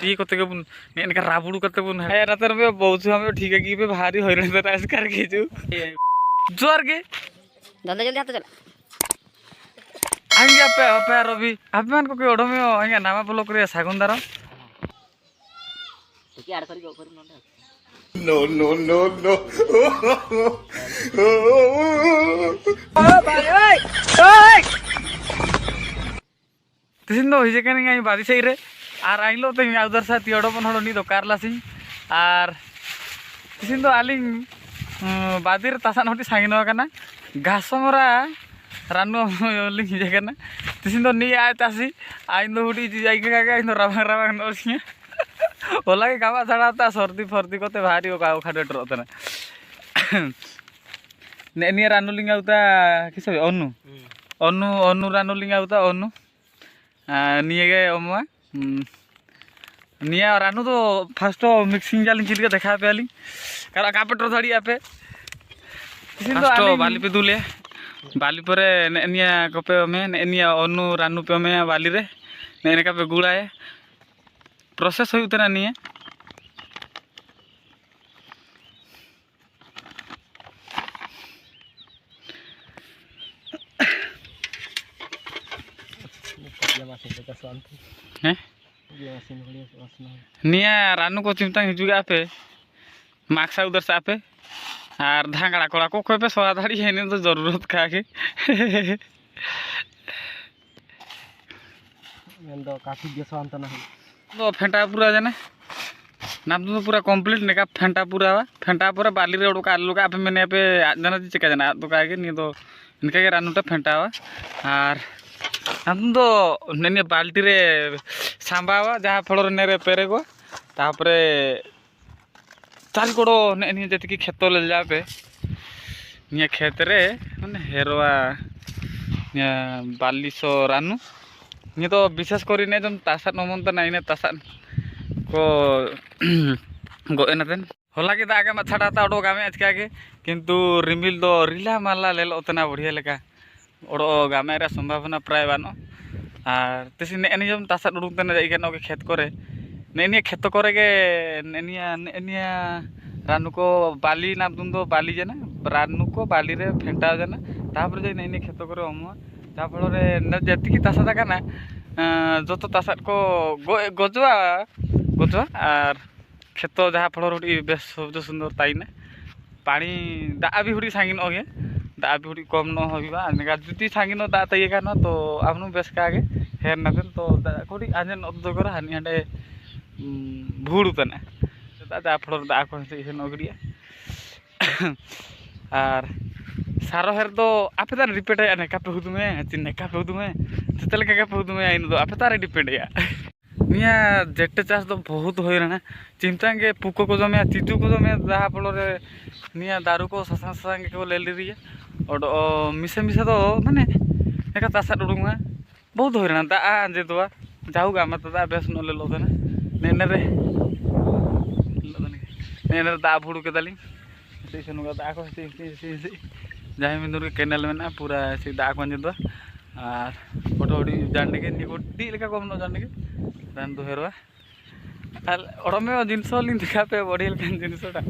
ये कते के बुन ने इनका राबुड़ कते बुन है ना तर में बहुत हम ठीक है कि पे भारी होइरन तर ऐसे कर के जो जोर के जल्दी जल्दी हाथ चल आंगे पे रवि आप मान को के ओडो में आंगे नामा ब्लॉक रे सागुंदार की आड़ करी go करी नोंडा No. ओ भाई ओए तिसिन दो हिजे कने आई बादी सही रे आर आइलो ते उधर सा तियोडो पन हडो नी दो कारलासी आर तिसिन दो आलिंग बादीर तासान होटी सांगिनो कना घासमरा रानु लिंग हिजे कना तिसिन दो नी आय तासी आइन दो होटी जाई के का इन दो राबांग नोसिया ओला के गावा छड़ाता सर्दी फर्दी कोते भारी ओ गाव खाडे डरतना ने नि रानु लिंग आउता किस अनु रानु लिंग आउता अनु निये गे अम्मा निया रानु तो फर्स्ट मिक्सिंग जालिंग चिर के देखा पे आली काला कापेटर धड़ी आपे फर्स्ट बाली पे दुले बाली परे निया कपे में निया अनु रानु पे में बाली रे ने का पे गुड़ाए प्रोसेस हुई उतना नहीं है निया रानू को चिंता हिजुगा पे माक्सा उधर से आपे और धांगड़ा कोड़ा को कोई पे सोआ धाड़ी है नहीं तो जरूरत का के तो काफी जसवंत ना तो फेंटा पूरा जाने नाम तो पूरा कंप्लीट ने का फेंटा पूरा फेंटा पूरा बाली रे उड़का आलू का पे मैंने पे जाना चिका जाना तो का के नहीं तो इनका के रानूटा फेंटा और हम तो ने बाल्टी रे सांबावा जहाँ फल ने पेरे को तापरे चाल कोड़ो ने जति की खेत ले जा पे निया खेत रे माने हेरवा बाली सो रानू ये तो विशेष करी ने जम तासात नमन तो नहीं ने तासात को गोएनतेन होला के दागे मा छाड़ाता ओडो गामे आज के किंतु रिमिल दो रिला माला लेलो उतना बढ़िया लेका ओडो गामे रे संभावना प्राय बानो और तिसी ने जम तासात उडुक तने जाई के खेत करे ने खेत करे के ने रानू को बाली नाम तुम तो बाली जना रानू को बाली रे फेंटा जना तापर जे ने खेत करे अम्मा ता फल जी तासा जाका ना जो तो तासा को गजुआ और खेत जहाँ फल बेस सब सुंदर ताईना पानी दा भी हुड़ी सांगिन ओगे दा भी हुड़ी कम न होगा जुदी सांगिन दा तय का न तो आपनु बेस का आगे हेर ना तो दा कोडी आजन अदगर हानि हंडे भूड़ तना दा फल दा को से नगड़िया और सारो हेर दो आपे तार डिपेंड है नेका पे हुदु में चिन्ने का पे हुदु में तेतल का पे हुदु में आइन दो आपे तार डिपेंड है निया जेट चास तो बहुत होय रहना चिंता के पुको को जमे चिजू को जमे जहा फल रे निया दारू को ससांग को ले ली रे और मिसे तो माने नेका तासा डुडुंगा बहुत होय रहना दा जे तो जाऊगा मत दा बेस न ले लो देना ने दा भुडु के दाली से सनुगा दा को से जहाँ मिंदुर के केनल में ना पूरा ऐसे दाग बन जाता और फोटो उड़ी जानने के नहीं कोटी लेका कम न जानने के रान दो हेरवा और में जिनस लिंग दिखा पे बड़ी लेकिन जिनसटा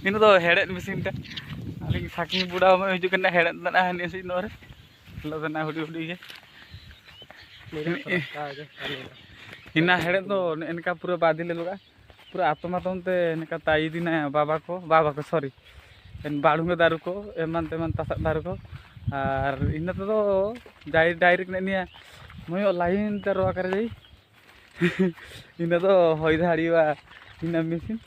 इन तो हेड मशीन टा अली साकी बुढ़ा में हिजु कना हेड ना हनी से नोरे लदना हुडी हुडी के इना हेड तो इनका पूरा बादी ले लगा पूरा आत्मा तो उनते इनका ताई दिन बाबा को सॉरी बाड़ूंगे दारू को एमान तेमान तासात दारू को और इन तो डायरेक्ट ने मैं लाइन ते रोआ करे जाई इन तो होई धाड़ीवा इन मशीन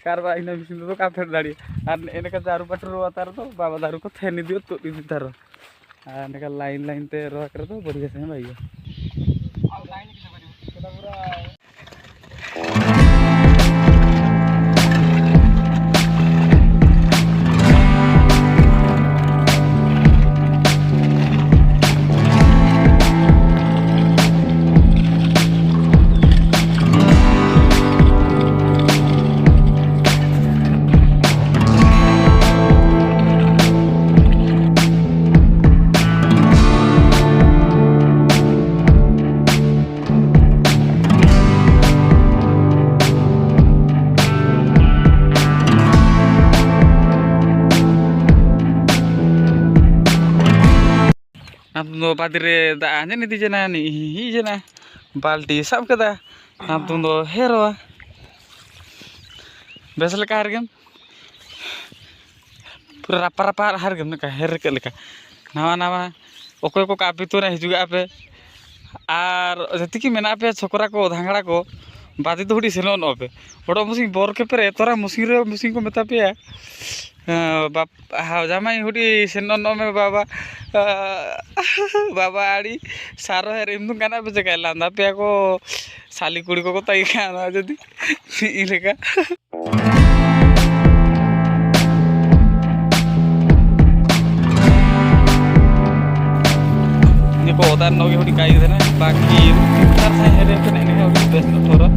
कारवा इन मशीन तो का फेर दाड़ी और इनका दारू पटर रोआ तार तो बाबा दारू को थेनी दियो तो इन तार और इनका लाइन ते रोआ करे तो बढ़िया से भाई लाइन किसे करियो पूरा Namdo padire da anya ni dijena ni hijena balti sab kada namdo hero besel ka hargam pura rapa hargam ka her ke leka nawa okoy ko kapi tu na hijuga ape ar jetiki mena ape chokra ko dhangara ko badi to hudi senon ope odo musing bor ke pere tora musing ko meta pe bap ha jamai hudi senon ome baba baba ari saro her imnu kana be jaga landa pe ko sali kudi ko tai kana jadi ileka ini ko odan nogi hudi kai dena baki tar sai here pe ne hudi best thora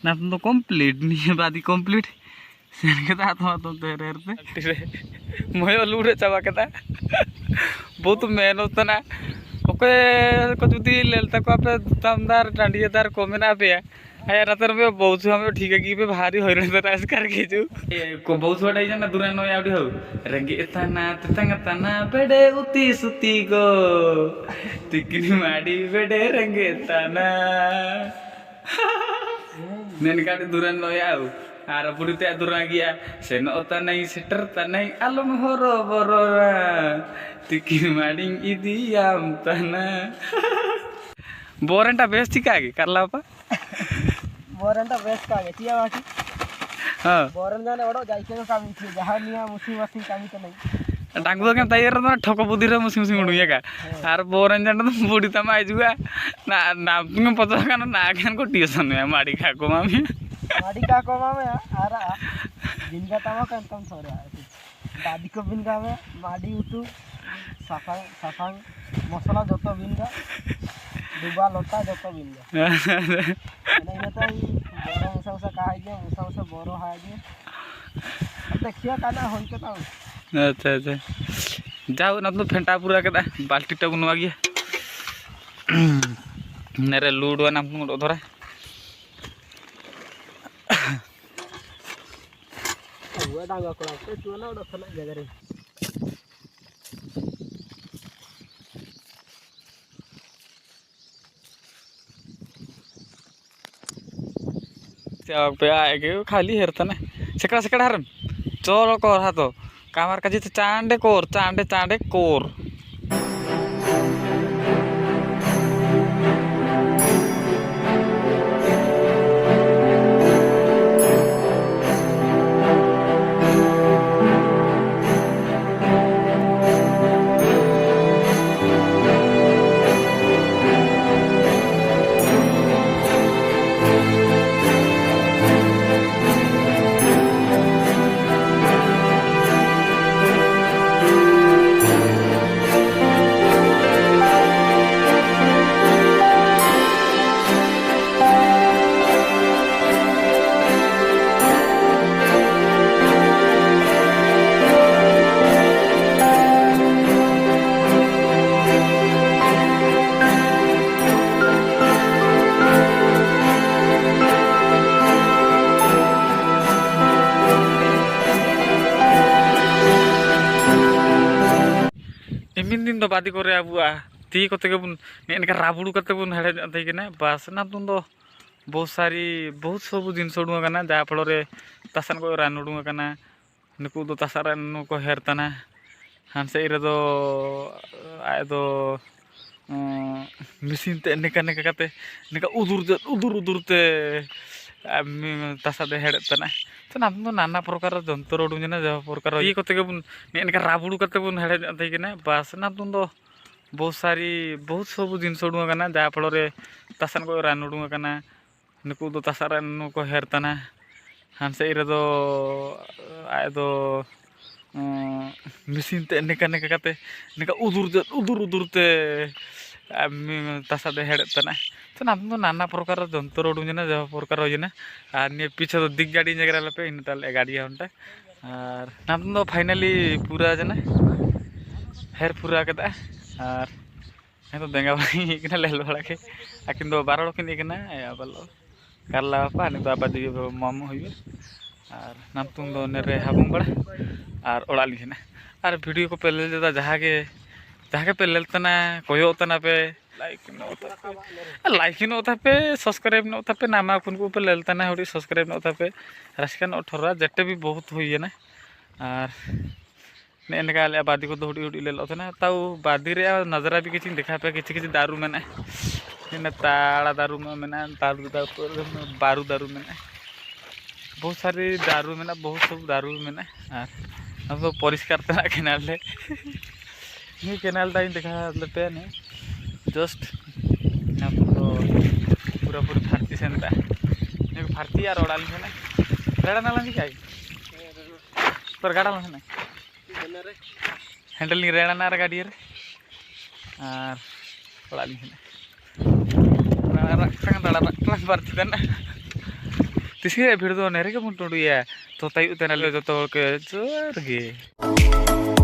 namdo complete ni badi complete sen kita atau terer te moyo lure chaba kata बहुत मेहनत ना okay को जुदी लेलता को पे दमदार टांडीदार को मेना पे आया रातर में बहुत हम ठीक है कि पे भारी होइरन त रास कर के जो को बहुत छोटा जना दुरा नो यावडी हो रंगे तना तंग तना बेडे उती सुती गो तिकिनी माडी बेडे रंगे तना नेन काटे दुरा नो याव आर पुरीते दुरा गया सेनो तनाई सेटर तनाई आलम हरो बरोरा तिकिनी माडिंग इदियाम तना बोरेंटा बेस ठीक आगे करला पा बोरंटा बेस्ट कागे चिया बाकी हां बोरन जाने ओडो जाइके का काम थी जहां निया मुसी काम तो नहीं डांगु के तैयार ना ठको बुद्धि रे मुसिम उड़ुया का आर बोरन जाने तो बुड़ी तमा आजुगा ना ना तुम पता का ना आगन को ट्यूशन में माडी खा को मामी माडी का को मामे आरा बिनगा तमा kan तम सोरे दादी को बिनगा में माडी उतु साफांग मसाला जतो बिनगा दुबा लोटा जतो बिनगा नहीं तो बरो मुसा का है मुसा बरो है जे देखियो काना होन के ता अच्छा अच्छा जाओ ना तो फेंटा पूरा कदा बाल्टी टा गुनवा गया नेरे लूडवा ना मुंडो धरा वो डांगा कोला तो चुना उडो खना जगह रे पे आएगे खाली हेरता ना सेकड़ा हरम चोर कोर हाथो कामार का जित चांडे कोर एमिन दिन तो बादी करे अबुआ ती कते के बुन नेनका राबुडू कते बुन हेडे थई केना बस ना तुम तो बहुत सब जिनस उडुआ कना जा फल रे तसन को रान उडुआ कना नुकु दो तसारा नु को हेरतना हमसे रे दो आय दो मशीन ते नेका कते नेका उदुर ते तसा दे हेडे तना तो नाम तो नाना प्रकार जंतर उडुं जना जा प्रकार ये कते के बुन नेनका राबुडू कते बुन हेडे थई केना बस ना तुम तो बहुत सब जिनस उडुआ कना जा फल रे तसन को रान उडुआ कना नुकु दो तसारा नु को हेरतना हमसे रे दो आय दो मशीन ते नेका कते नेका उदुर ते तसा दे हेडे तना तो तो नाम तो नाना प्रकार जंतर उड़ूना जहाँ प्रकार होना और नहीं पीछे तो दिग गाड़ी जगह पे इन ताले गाड़ी हमटा और नाम तो फाइनली पूरा जना हेर पूरा कदा और तो देंगा बना लेल बड़ा के आकिन दो 12 हड़ किन बलो कारला बापा नहीं तो आबा दी मामू हुई और नाम तुम दो ने हाबुम बड़ा और ओड़ा लिखना और वीडियो को पे ले देता जहाँ के पे लेतना कोयो तना पे लाइक नो था पे सब्सक्राइब नो था पे नामा कुन को पे लेता ना होड़ी सब्सक्राइब नो था पे रास्कन अठरा जेटे भी बहुत हुई है ना और ने इनका ले बादी को होड़ी होड़ी ले लो ना ताऊ बादी रे नजरा भी किसी देखा पे किसी दारू में ना इन ताड़ा दारू में ना दारू बारू दारू में ना बहुत सारी दारू में ना बहुत सब दारू में ना और हम तो परिष्कार तना केनाल ले ये केनाल टाइम देखा पे ने जस्ट तो पूरा पूरी फारती सेंता फारती और ओडाल है ना रेड़ा ना लगी क्या पर गाड़ा ना हैंडल नहीं रेड़ा ना गाड़ी रे और ओडाल है ना रखता फारती था ना तीसरे भिड़ दो नेरे के मुंटुड़िया तो ताई उतना ले जो तो के जोर गे